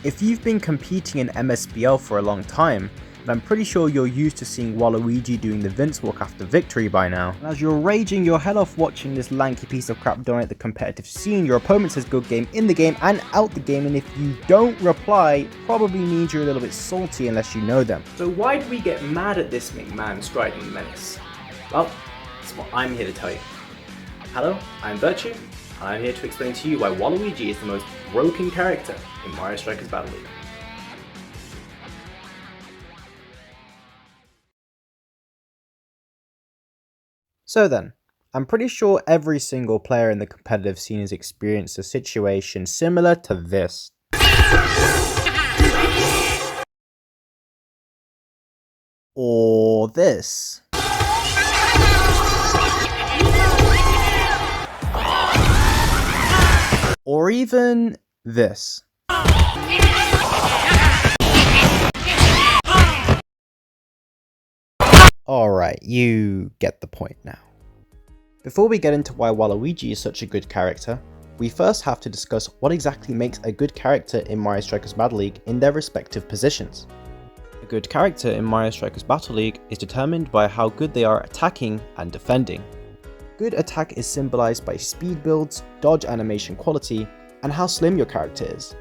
If you've been competing in MSBL for a long time, then I'm pretty sure you're used to seeing Waluigi doing the Vince walk after victory by now. And as you're raging your head off watching this lanky piece of crap dominate the competitive scene, your opponent says good game in the game and out the game, and if you don't reply, probably means you're a little bit salty unless you know them. So why do we get mad at this McMahon striding the menace? Well, that's what I'm here to tell you. Hello, I'm Virtue, and I'm here to explain to you why Waluigi is the most broken character in Mario Strikers Battle League. So then, I'm pretty sure every single player in the competitive scene has experienced a situation similar to this. Or this. Or even this. Alright, you get the point now. Before we get into why Waluigi is such a good character, we first have to discuss what exactly makes a good character in Mario Strikers Battle League in their respective positions. A good character in Mario Strikers Battle League is determined by how good they are attacking and defending. Good attack is symbolized by speed builds, dodge animation quality, and how slim your character is.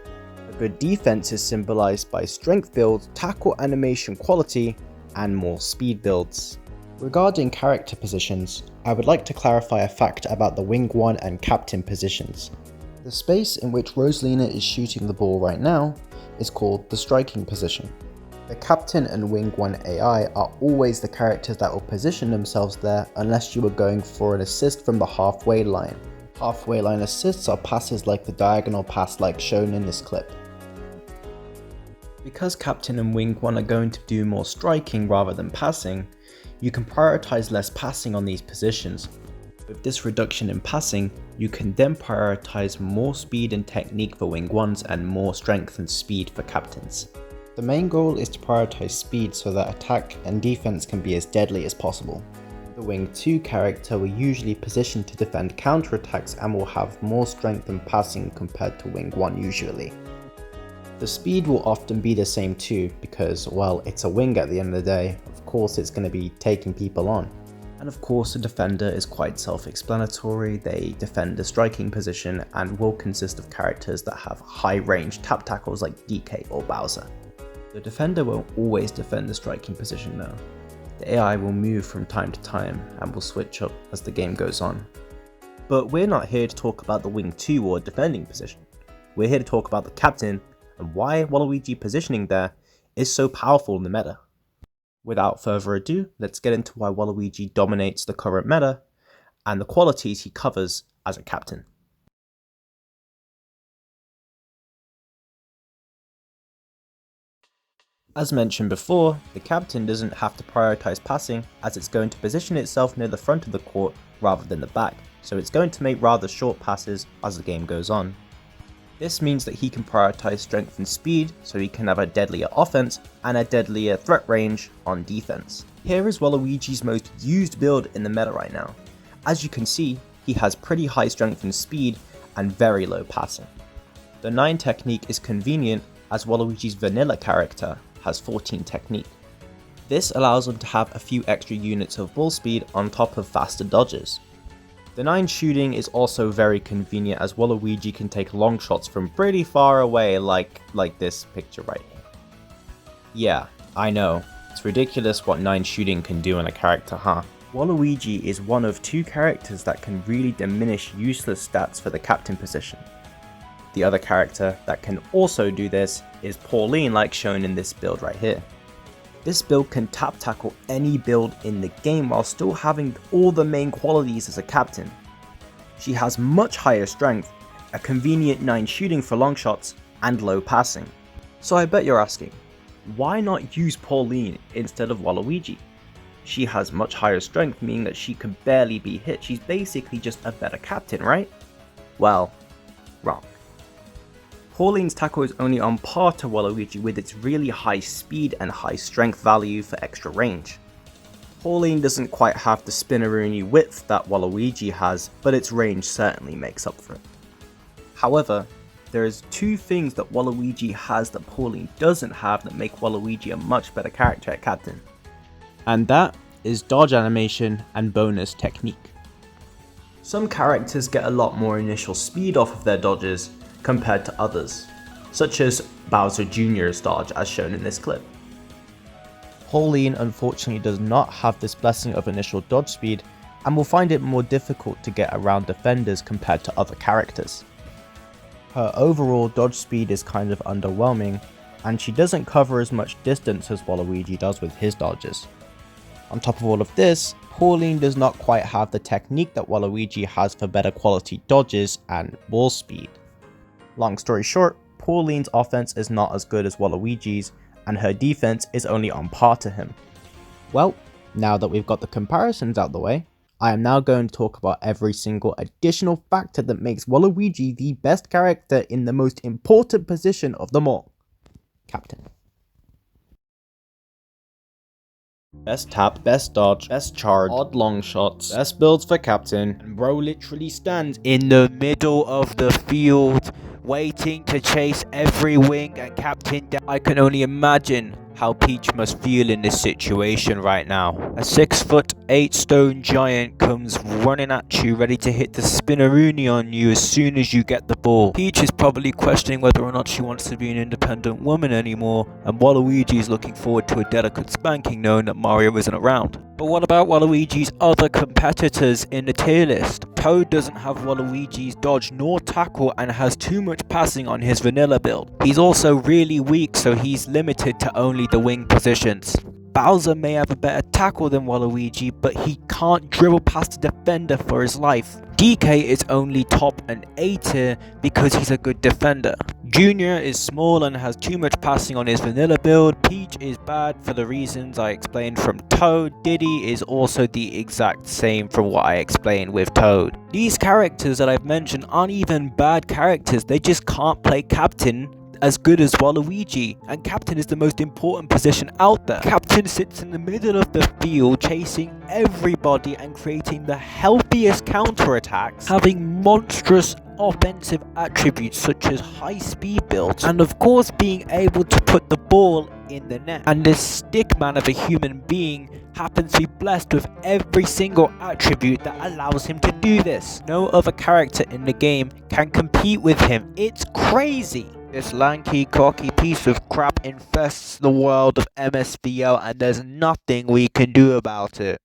A good defense is symbolized by strength builds, tackle animation quality, and more speed builds. Regarding character positions, I would like to clarify a fact about the Wing 1 and Captain positions. The space in which Rosalina is shooting the ball right now is called the striking position. The Captain and Wing 1 AI are always the characters that will position themselves there unless you are going for an assist from the halfway line. Halfway line assists are passes like the diagonal pass like shown in this clip. Because Captain and Wing 1 are going to do more striking rather than passing, you can prioritize less passing on these positions. With this reduction in passing, you can then prioritize more speed and technique for Wing 1s and more strength and speed for Captains. The main goal is to prioritize speed so that attack and defense can be as deadly as possible. The Wing 2 character will usually position to defend counterattacks and will have more strength and passing compared to Wing 1 usually. The speed will often be the same too because, well, it's a wing at the end of the day, of course it's going to be taking people on. And of course the defender is quite self-explanatory, they defend the striking position and will consist of characters that have high range tap tackles like DK or Bowser. The defender won't always defend the striking position though. The AI will move from time to time and will switch up as the game goes on. But we're not here to talk about the Wing 2 or defending position, we're here to talk about the Captain and why Waluigi positioning there is so powerful in the meta. Without further ado, let's get into why Waluigi dominates the current meta and the qualities he covers as a captain. As mentioned before, the captain doesn't have to prioritize passing as it's going to position itself near the front of the court rather than the back, so it's going to make rather short passes as the game goes on. This means that he can prioritize strength and speed so he can have a deadlier offense and a deadlier threat range on defense. Here is Waluigi's most used build in the meta right now. As you can see, he has pretty high strength and speed and very low passing. The 9 technique is convenient as Waluigi's vanilla character has 14 technique. This allows him to have a few extra units of ball speed on top of faster dodges. The 9 shooting is also very convenient as Waluigi can take long shots from pretty far away like this picture right here. Yeah, I know, it's ridiculous what 9 shooting can do on a character, huh? Waluigi is one of 2 characters that can really diminish useless stats for the captain position. The other character that can also do this is Pauline like shown in this build right here. This build can tap tackle any build in the game while still having all the main qualities as a captain. She has much higher strength, a convenient 9 shooting for long shots, and low passing. So I bet you're asking, why not use Pauline instead of Waluigi? She has much higher strength, meaning that she can barely be hit. She's basically just a better captain, right? Well, wrong. Pauline's tackle is only on par to Waluigi with its really high speed and high strength value for extra range. Pauline doesn't quite have the spinneroonie width that Waluigi has, but its range certainly makes up for it. However, there is two things that Waluigi has that Pauline doesn't have that make Waluigi a much better character at Captain. And that is dodge animation and bonus technique. Some characters get a lot more initial speed off of their dodges compared to others, such as Bowser Jr.'s dodge as shown in this clip. Pauline unfortunately does not have this blessing of initial dodge speed and will find it more difficult to get around defenders compared to other characters. Her overall dodge speed is kind of underwhelming, and she doesn't cover as much distance as Waluigi does with his dodges. On top of all of this, Pauline does not quite have the technique that Waluigi has for better quality dodges and ball speed. Long story short, Pauline's offense is not as good as Waluigi's, and her defense is only on par to him. Well, now that we've got the comparisons out the way, I am now going to talk about every single additional factor that makes Waluigi the best character in the most important position of them all, Captain. Best tap, best dodge, best charge, odd long shots, best builds for Captain, and bro literally stands in the middle of the field, waiting to chase every wing and Captain down. I can only imagine how Peach must feel in this situation right now. A 6'8" stone giant comes running at you, ready to hit the spinneroonie on you as soon as you get the ball. Peach is probably questioning whether or not she wants to be an independent woman anymore, and Waluigi is looking forward to a delicate spanking knowing that Mario isn't around. But what about Waluigi's other competitors in the tier list? Toad doesn't have Waluigi's dodge nor tackle and has too much passing on his vanilla build. He's also really weak, so he's limited to only the wing positions. Bowser may have a better tackle than Waluigi, but he can't dribble past a defender for his life. DK is only top an A tier because he's a good defender. Junior is small and has too much passing on his vanilla build. Peach is bad for the reasons I explained from Toad. Diddy is also the exact same from what I explained with Toad. These characters that I've mentioned aren't even bad characters, they just can't play Captain as good as Waluigi, and Captain is the most important position out there. Captain sits in the middle of the field chasing everybody and creating the healthiest counterattacks, having monstrous offensive attributes such as high speed builds, and of course being able to put the ball in the net. And this stick man of a human being happens to be blessed with every single attribute that allows him to do this. No other character in the game can compete with him. It's crazy. This lanky, cocky piece of crap infests the world of MSVO, and there's nothing we can do about it.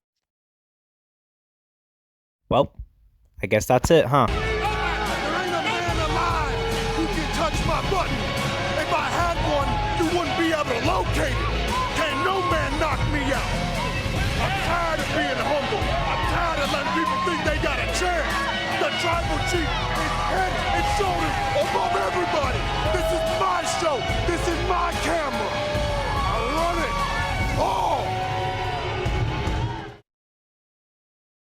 Well, I guess that's it, huh? There ain't a man alive who can touch my button. If I had one, you wouldn't be able to locate it. Can't no man knock me out. I'm tired of being humble. I'm tired of letting people think they got a chance. The tribal chief is head and shoulders above